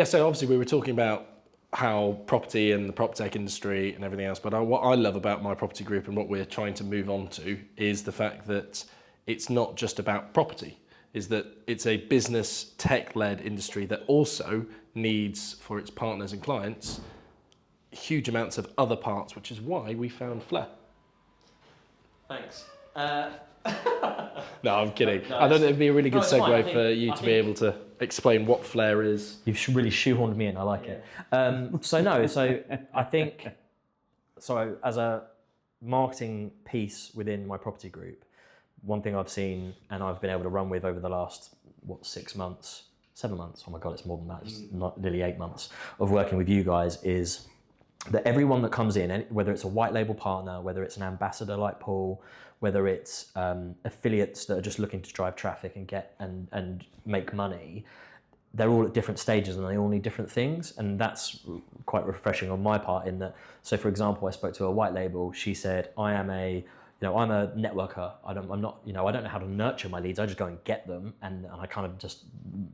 So obviously we were talking about how property and the prop tech industry and everything else, but what I love about My Property Group and what we're trying to move on to is the fact that it's not just about property, is that it's a business tech-led industry that also needs for its partners and clients huge amounts of other parts, which is why we found Flair. Thanks. No, I'm kidding. No, I thought it'd be a really good segue for you to be able to explain what Flair is. You've really shoehorned me in. I like it. So I think, as a marketing piece within My Property Group, one thing I've seen and I've been able to run with over the last 7 months. Oh my God, it's more than that. It's not nearly 8 months of working with you guys is that everyone that comes in, whether it's a white label partner, whether it's an ambassador like Paul, whether it's affiliates that are just looking to drive traffic and get and make money, they're all at different stages and they all need different things. And that's quite refreshing on my part in that. So for example, I spoke to a white label. She said, I'm a networker. I don't know how to nurture my leads. I just go and get them and I kind of just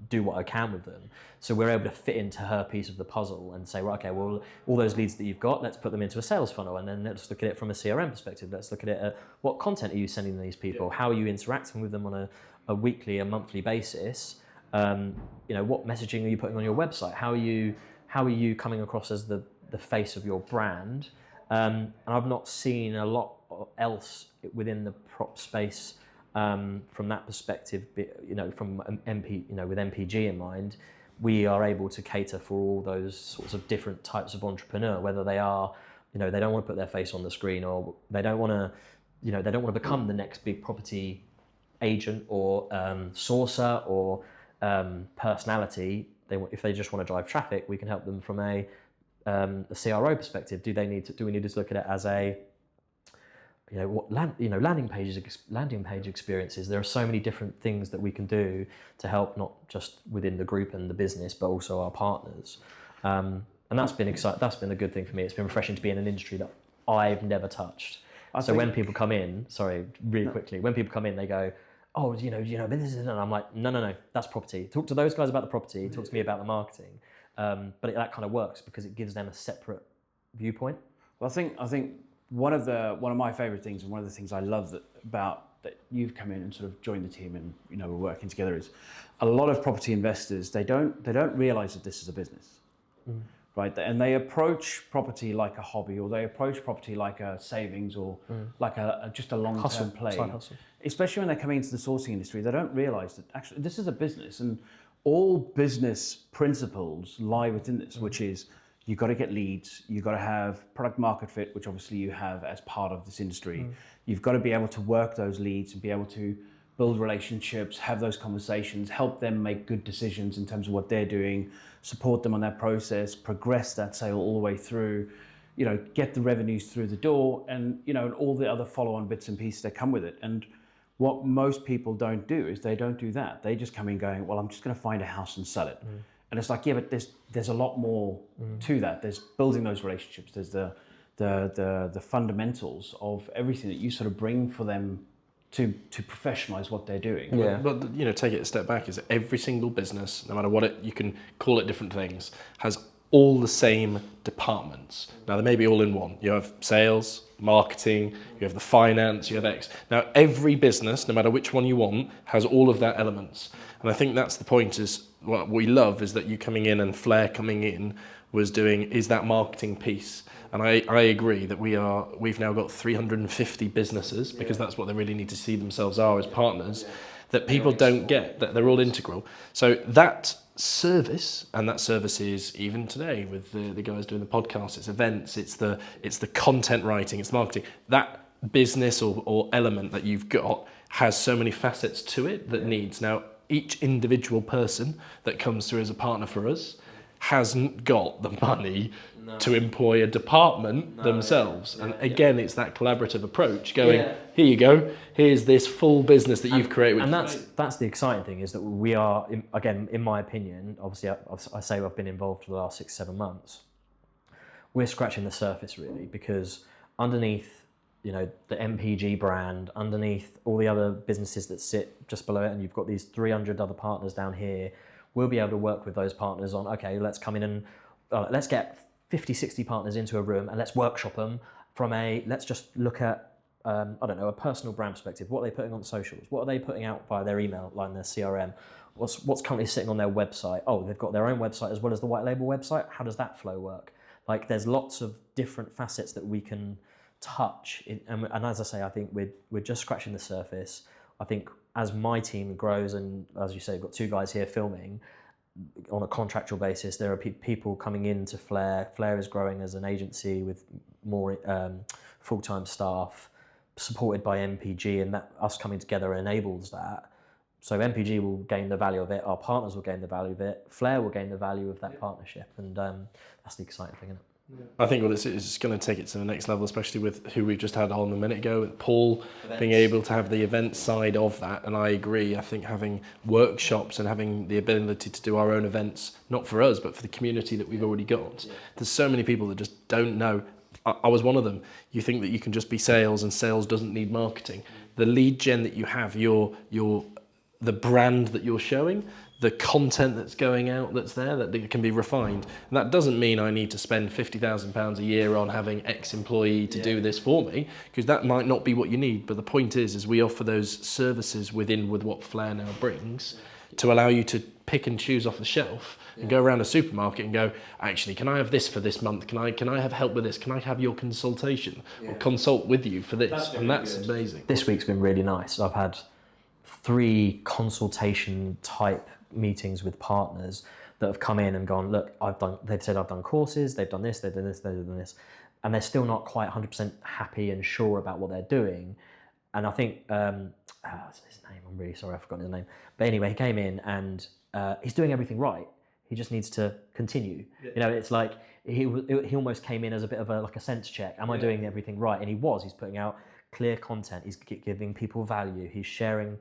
do what I can with them. So we're able to fit into her piece of the puzzle and say, right, okay, well, all those leads that you've got, let's put them into a sales funnel. And then let's look at it from a CRM perspective. Let's look at it what content are you sending these people? How are you interacting with them on a weekly, a monthly basis? What messaging are you putting on your website? How are you coming across as the face of your brand? And I've not seen a lot else within the prop space from that perspective. From MP, with MPG in mind, we are able to cater for all those sorts of different types of entrepreneur, whether they are, they don't want to put their face on the screen, or they don't want to become the next big property agent or sourcer or personality. If they just want to drive traffic, we can help them from a CRO perspective. Do we need to look at it as a landing page experiences? There are so many different things that we can do to help, not just within the group and the business, but also our partners. And that's been exciting. That's been a good thing for me. It's been refreshing to be in an industry that I've never touched. When people come in, quickly, when people come in, they go, oh, this is, and I'm like, no, that's property. Talk to those guys about the property. Talk to me about the marketing. But that kind of works because it gives them a separate viewpoint. Well, I think one of my favourite things and one of the things I love that you've come in and sort of joined the team and we're working together is a lot of property investors they don't realise that this is a business, right? And they approach property like a hobby, or they approach property like a savings, or like just a long-term play. Especially when they're coming into the sourcing industry, they don't realise that actually this is a business, and all business principles lie within this, which is you've got to get leads, you've got to have product market fit, which obviously you have as part of this industry. You've got to be able to work those leads and be able to build relationships, have those conversations, help them make good decisions in terms of what they're doing, support them on that process, progress that sale all the way through, get the revenues through the door, and and all the other follow-on bits and pieces that come with it. And what most people don't do is they don't do that. They just come in going, well, I'm just going to find a house and sell it. And it's like, yeah, but there's a lot more to that. There's building those relationships. There's the fundamentals of everything that you sort of bring for them to professionalize what they're doing. Yeah. But take it a step back. Is every single business, no matter what you can call it different things, has all the same departments. Now they may be all in one. You have sales, marketing, you have the finance, you have X. Now every business, no matter which one you want, has all of that elements. And I think that's the point, is what we love is that you coming in and Flair coming in is that marketing piece. And I agree that we've now got 350 businesses, because that's what they really need to see themselves are as partners, that people don't get, that they're all integral. So that service, and that service is even today with the guys doing the podcast, it's events, it's the content writing, it's marketing. That business or element that you've got has so many facets to it that needs. Now, each individual person that comes through as a partner for us hasn't got the money to employ a department themselves. And again, it's that collaborative approach going, here you go, here's this full business that you've created. And that's the exciting thing, is that we are, again, in my opinion, obviously I say I've been involved for the last 6-7 months, we're scratching the surface really, because underneath the MPG brand, underneath all the other businesses that sit just below it, and you've got these 300 other partners down here, we'll be able to work with those partners on, okay, let's come in and let's get 50, 60 partners into a room and let's workshop them from let's just look at, I don't know, a personal brand perspective. What are they putting on socials? What are they putting out via their email, like their CRM? What's currently sitting on their website? Oh, they've got their own website as well as the white label website. How does that flow work? Like, there's lots of different facets that we can touch. And as I say, I think we're just scratching the surface. I think as my team grows, and as you say, we've got 2 guys here filming on a contractual basis, there are people coming into Flair. Flair is growing as an agency with more full-time staff, supported by MPG, and that us coming together enables that. So MPG will gain the value of it, our partners will gain the value of it, Flair will gain the value of that partnership, and that's the exciting thing, isn't it? I think it's going to take it to the next level, especially with who we've just had on a minute ago, with Paul being able to have the event side of that. And I agree, I think having workshops and having the ability to do our own events, not for us, but for the community that we've already got. Yeah. There's so many people that just don't know. I was one of them. You think that you can just be sales and sales doesn't need marketing. The lead gen that you have, the brand that you're showing, the content that's going out that's there, that can be refined. And that doesn't mean I need to spend £50,000 a year on having X employee to do this for me, because that might not be what you need. But the point is we offer those services with what Flair now brings to allow you to pick and choose off the shelf and go around a supermarket and go, actually, can I have this for this month? Can I have help with this? Can I have your consultation or consult with you for this? That's amazing. This week's been really nice. I've had 3 consultation type meetings with partners that have come in and gone, look, they've said I've done courses, they've done this, they've done this, they've done this, and they're still not quite 100% happy and sure about what they're doing. And I think, what's his name? I'm really sorry, I've forgotten his name. But anyway, he came in and he's doing everything right. He just needs to continue. Yeah. You know, it's like he almost came in as a bit of a sense check. Am I doing everything right? And he was. He's putting out clear content. He's giving people value. He's sharing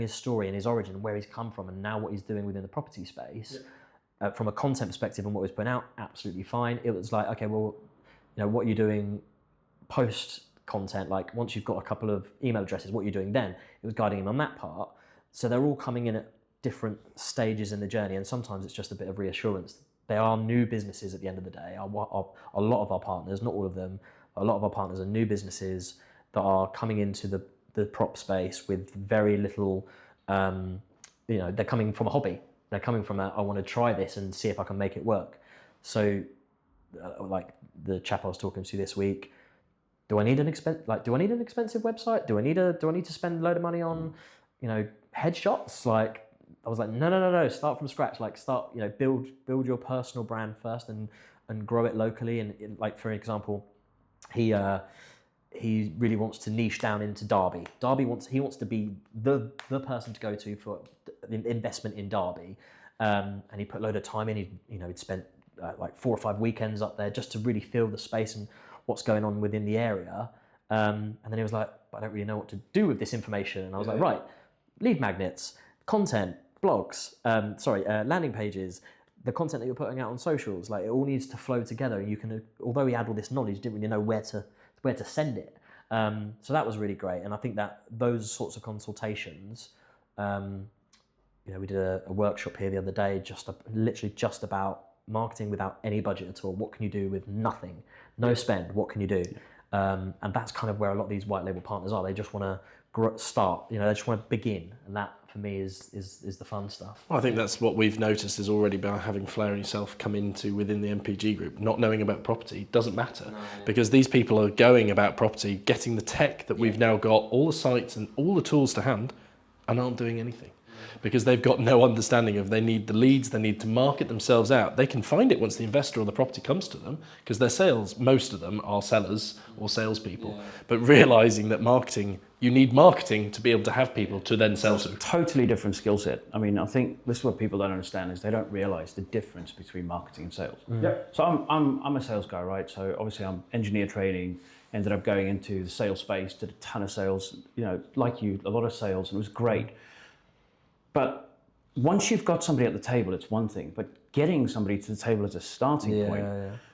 his story and his origin and where he's come from, and now what he's doing within the property space. Yeah. From a content perspective and what he's putting out, absolutely fine. It was like, okay, well, you know, what are you doing post content? Like, once you've got a couple of email addresses, what are you doing then? It was guiding him on that part. So they're all coming in at different stages in the journey, and sometimes it's just a bit of reassurance. They are new businesses at the end of the day. A lot of our partners, not all of them, a lot of our partners are new businesses that are coming into the prop space with very little, they're coming from a hobby. They're coming from I want to try this and see if I can make it work. So, like the chap I was talking to this week, do I need an expensive website? Do I need to spend a load of money on, headshots? Like, I was like, no, start from scratch. Like, build your personal brand first and grow it locally. And like, for example, he really wants to niche down into Derby. He wants to be the person to go to for investment in Derby. And he put a load of time in. He'd spent like 4 or 5 weekends up there just to really feel the space and what's going on within the area. And then he was like, but I don't really know what to do with this information. And I was like, right, lead magnets, content, blogs, landing pages, the content that you're putting out on socials, like, it all needs to flow together. And you can, although he had all this knowledge, didn't really know where to send it. So that was really great. And I think that those sorts of consultations, we did a workshop here the other day, literally just about marketing without any budget at all. What can you do with nothing? No spend, what can you do? And that's kind of where a lot of these white label partners are. They just want to start, they just want to begin. And that, for me, is the fun stuff. Well, I think that's what we've noticed is already by having Flair and yourself come into within the MPG group, not knowing about property doesn't matter, because these people are going about property, getting the tech that we've now got, all the sites and all the tools to hand, and aren't doing anything. Because they've got no understanding of, they need the leads, they need to market themselves out. They can find it once the investor or the property comes to them, because their sales, most of them are sellers or salespeople. Yeah. But realizing that you need marketing to be able to have people to then sell to. Totally different skill set. I mean, I think this is what people don't understand is they don't realize the difference between marketing and sales. Mm. Yep. So I'm a sales guy, right? So obviously I'm engineer training, ended up going into the sales space, did a ton of sales, like you, a lot of sales, and it was great. But once you've got somebody at the table, it's one thing, but getting somebody to the table as a starting point,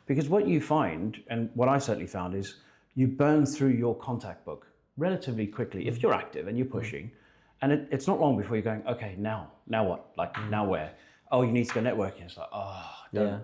because what you find, and what I certainly found, is you burn through your contact book relatively quickly if you're active and you're pushing, and it's not long before you're going, okay, now what? Like, now where? oh, you need to go networking. It's like, oh, don't. Yeah.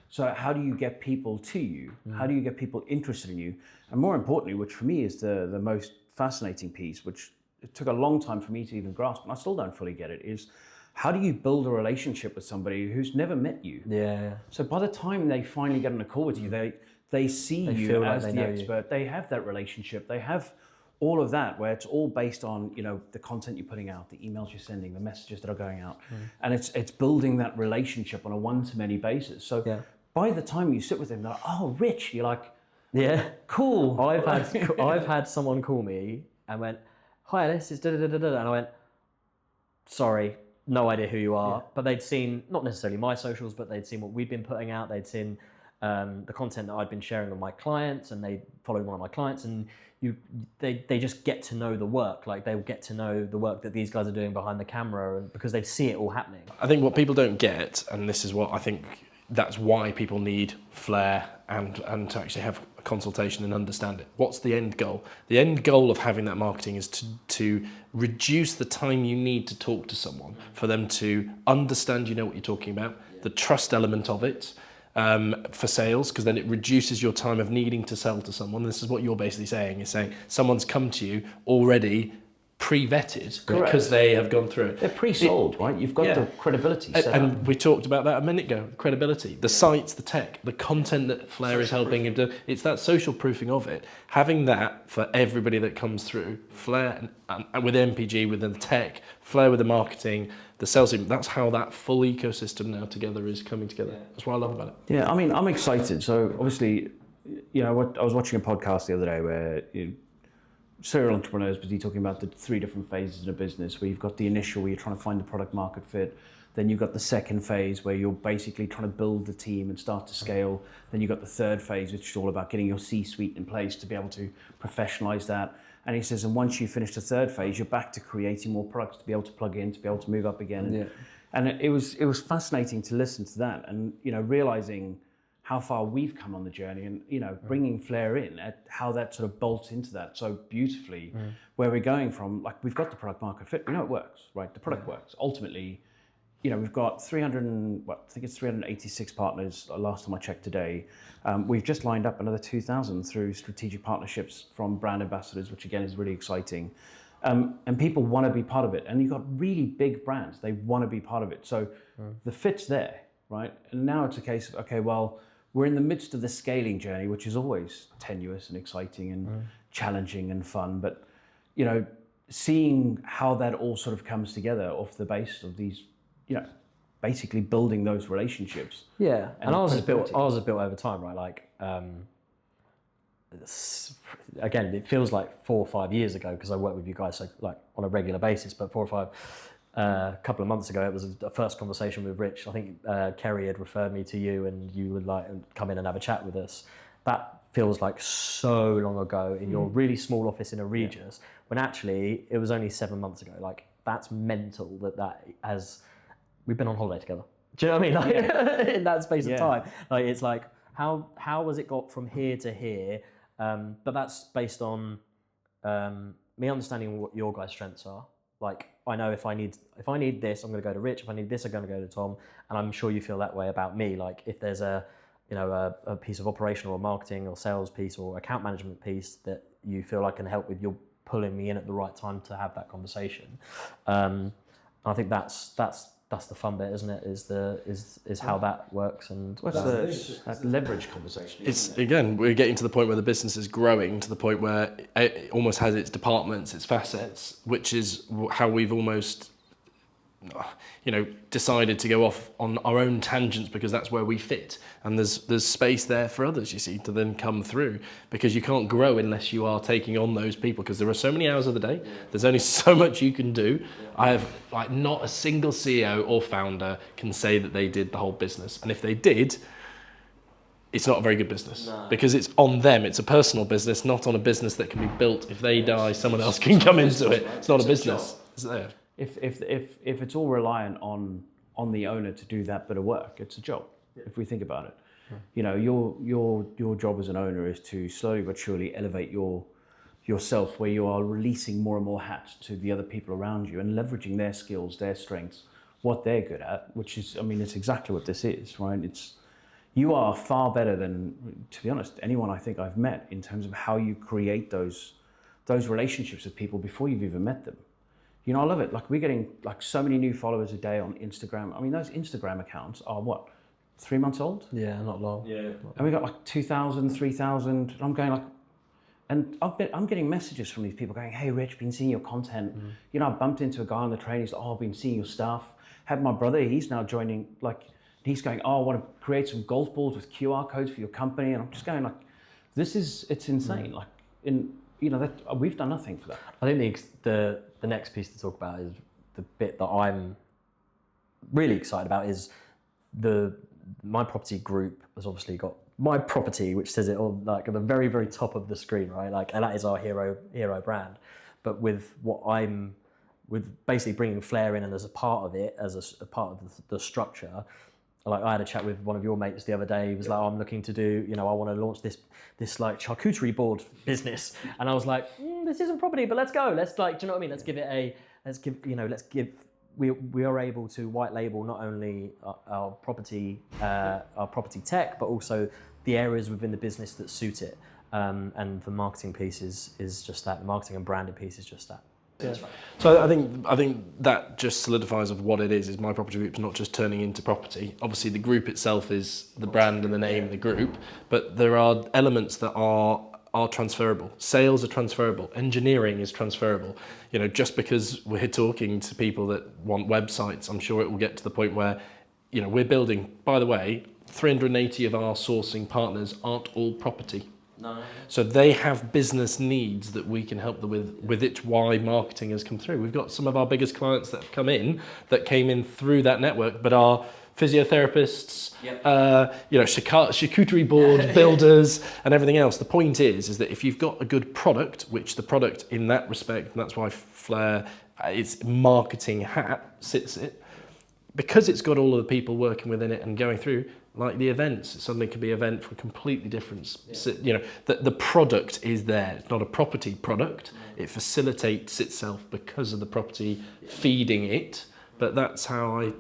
So how do you get people to you? How do you get people interested in you? And more importantly, which for me is the most fascinating piece, which it took a long time for me to even grasp, and I still don't fully get it, is how do you build a relationship with somebody who's never met you? Yeah. So by the time they finally get on a call with you, they see you feel like as they the know you. expert. They have that relationship. They have all of that, where it's all based on, you know, the content you're putting out, the emails you're sending, the messages that are going out, and it's building that relationship on a one-to-many basis. So by the time you sit with them, they're like, oh, Rich, you're like, Yeah. cool. I've had someone call me and went, hi, this is da-da-da-da-da, and I went, sorry, no idea who you are. But they'd seen, not necessarily my socials, but they'd seen what we'd been putting out. They'd seen the content that I'd been sharing with my clients, and they followed one of my clients, and they just get to know the work. Like, they'll get to know the work that these guys are doing behind the camera, and because they see it all happening. I think what people don't get, and this is what I think that's why people need Flair and to actually have a consultation and understand it. What's the end goal? The end goal of having that marketing is to reduce the time you need to talk to someone, for them to understand you know what you're talking about, the trust element of it, for sales, because then it reduces your time of needing to sell to someone. This is what you're basically saying, is saying someone's come to you already pre-vetted because they have gone through it. They're pre-sold, right? You've got the credibility set up. And we talked about that a minute ago, credibility. The sites, the tech, the content that Flair is helping him do, it's that social proofing of it. Having that for everybody that comes through, Flair and with MPG, with the tech, Flair with the marketing, the sales team, that's how that full ecosystem now together is coming together. That's what I love about it. Yeah, I mean, I'm excited. So obviously, you know, I was watching a podcast the other day where serial entrepreneurs, but he's talking about the 3 different phases in a business, where you've got the initial, where you're trying to find the product market fit. Then you've got the second phase, where you're basically trying to build the team and start to scale. Then you've got the third phase, which is all about getting your C-suite in place to be able to professionalize that. And he says, and once you finish the third phase, you're back to creating more products to be able to plug in, to be able to move up again. And it was fascinating to listen to that, and, you know, realizing how far we've come on the journey, and, you know, bringing Flair in, at how that sort of bolts into that so beautifully, where we're going from, like, we've got the product market fit, we know it works, right? The product works. Ultimately, you know, we've got 386 partners last time I checked today. We've just lined up another 2,000 through strategic partnerships from brand ambassadors, which again is really exciting. And people want to be part of it. And you've got really big brands, they want to be part of it. So the fit's there, right? And now it's a case of, okay, well, we're in the midst of the scaling journey, which is always tenuous and exciting and challenging and fun. But, you know, seeing how that all sort of comes together off the base of these, you know, basically building those relationships. Yeah, and ours is built over time, right? Like, again, it feels like 4 or 5 years ago, because I work with you guys so, like, on a regular basis, but 4 or 5. A couple of months ago, it was a first conversation with Rich. I think Kerry had referred me to you, and you would like come in and have a chat with us. That feels like so long ago in your really small office in a Regis, when actually it was only 7 months ago. Like, that's mental that has. We've been on holiday together. Do you know what I mean? Like, in that space of time, like, it's like how has it got from here to here? But that's based on me understanding what your guys' strengths are. Like, I know if I need this, I'm going to go to Rich. If I need this, I'm going to go to Tom. And I'm sure you feel that way about me. Like, if there's a piece of operational or marketing or sales piece or account management piece that you feel like can help with, you're pulling me in at the right time to have that conversation. I think that's the fun bit, isn't it? Is how that works, and that leverage conversation. It's, again, we're getting to the point where the business is growing to the point where it almost has its departments, its facets, which is how we've almost, you know, decided to go off on our own tangents, because that's where we fit, and there's space there for others, you see, to then come through, because you can't grow unless you are taking on those people, because there are so many hours of the day, there's only so much you can do. I have, like, not a single CEO or founder can say that they did the whole business, and if they did, it's not a very good business, because it's on them. It's a personal business, not on a business that can be built. If they die, someone else can come into it. It's not a business. It's there. If it's all reliant on the owner to do that bit of work, it's a job. If we think about it, you know, your job as an owner is to slowly but surely elevate yourself, where you are releasing more and more hats to the other people around you and leveraging their skills, their strengths, what they're good at, which is, I mean, it's exactly what this is, right? You are far better than, to be honest, anyone I think I've met in terms of how you create those relationships with people before you've even met them. You know, I love it. Like, we're getting like so many new followers a day on Instagram. I mean, those Instagram accounts are what, 3 months old? Yeah, not long. Yeah. And we got like 2,000, 3,000. And I'm going like, and I'm getting messages from these people going, hey, Rich, been seeing your content. You know, I bumped into a guy on the train. He's like, oh, I've been seeing your stuff. Had my brother, he's now joining, like, he's going, oh, I want to create some golf balls with QR codes for your company. And I'm just going like, it's insane. Like, you know, that we've done nothing for that. I think the next piece to talk about is the bit that I'm really excited about is the My Property group has obviously got My Property, which says it on like at the very, very top of the screen, right? Like, and that is our hero brand. But with basically bringing flair in and as a part of it, as a part of the structure. Like, I had a chat with one of your mates the other day. He was like, oh, I'm looking to do, you know, I want to launch this like charcuterie board business. And I was like, this isn't property, but let's go. Let's like, do you know what I mean? We are able to white label not only our property tech, but also the areas within the business that suit it. And the marketing piece is just that. The marketing and branding piece is just that. Yeah. So I think that just solidifies of what it is My Property Group is not just turning into property. Obviously the group itself is the brand and the name of the group, but there are elements that are transferable. Sales are transferable. Engineering is transferable. You know, just because we're talking to people that want websites, I'm sure it will get to the point where, you know, we're building, by the way, 380 of our sourcing partners aren't all property. No. So they have business needs that we can help them with it, why marketing has come through. We've got some of our biggest clients that have come in, that came in through that network, but are physiotherapists, you know, charcuterie board builders and everything else. The point is that if you've got a good product, which the product in that respect, and that's why Flair, its marketing hat sits it, because it's got all of the people working within it and going through, like the events, it suddenly could be an event for a completely different, you know, the product is there. It's not a property product. It facilitates itself because of the property feeding it. But that's how I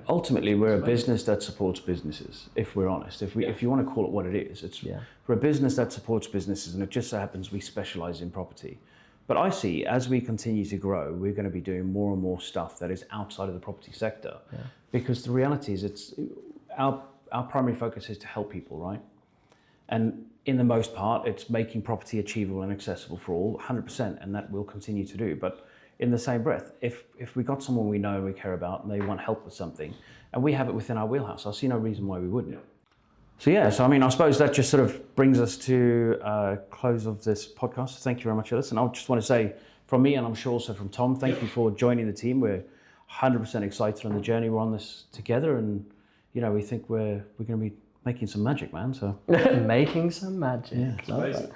ultimately, we're a business that supports businesses, if we're honest. If you want to call it what it is, we're a business that supports businesses, and it just so happens we specialize in property. But I see, as we continue to grow, we're going to be doing more and more stuff that is outside of the property sector. Because the reality is, it's our primary focus is to help people, right? And in the most part, it's making property achievable and accessible for all, 100%, and that we'll continue to do. But in the same breath, if we got someone we know and we care about and they want help with something, and we have it within our wheelhouse, I see no reason why we wouldn't. So I mean, I suppose that just sort of brings us to a close of this podcast. Thank you very much for this. And I just want to say from me, and I'm sure also from Tom, thank you for joining the team. We're 100% excited on the journey. We're on this together, and you know, we think we're going to be making some magic, man. So making some magic. Yeah. Amazing.